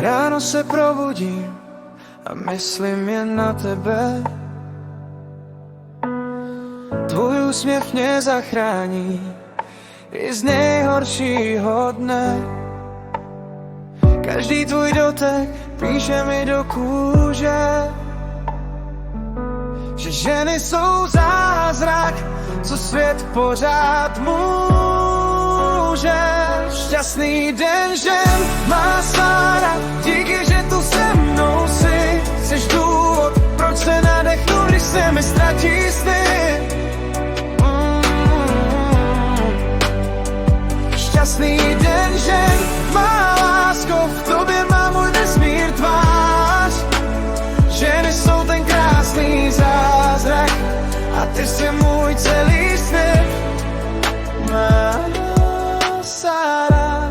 Ráno se probudím a myslím jen na tebe. Tvůj úsměv mě zachrání i z nejhoršího dne. Každý tvůj dotek píše mi do kůže, že ženy jsou zázrak, co svět pořád může. Šťastný den žen má Sára, díky, že tu se mnou jsi. Jseš důvod, proč se nadechnu, když se mi ztratí sny. Šťastný den žen má lásko, v tobě má můj vesmír tvář. Ženy jsou ten krásný zázrak a ty jsi můj celý svět. Má Sára.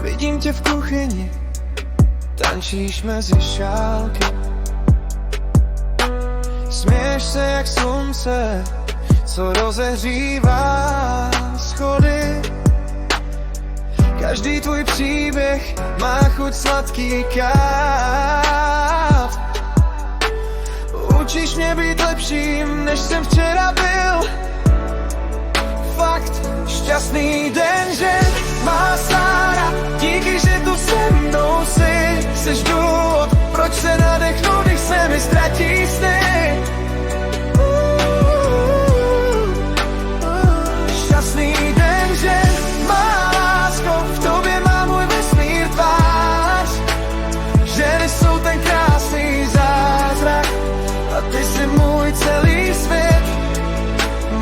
Vidím tě v kuchyni, tančíš mezi šálky. Směješ se jak slunce, co rozehřívá schody. Každý tvůj příběh má chuť sladký káv. Učíš mě být lepším, než jsem včera byl. Fakt, šťastný den, že má Sára, díky, že tu se mnou jsi. Jseš důvod, proč se nadechnu, když se mi ztratí sny. Šťastný den, že má lásko, v tobě má můj vesmír tvář. Ženy jsou ten krásný zázrak a ty jsi můj celý svět.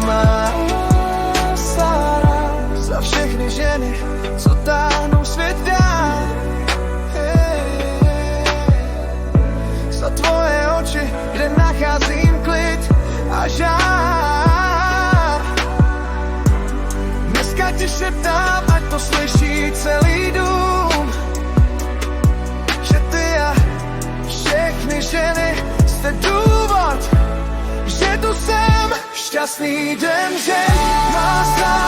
Má Sára. Za všechny ženy, co táhnou svět dál. Za tvoje oči, kde nacházím klid a žár. Dneska ti šeptám, ať to slyší celý dům, že ty a všechny ženy jste důvod, že tu jsem. Šťastný den, že má Sára.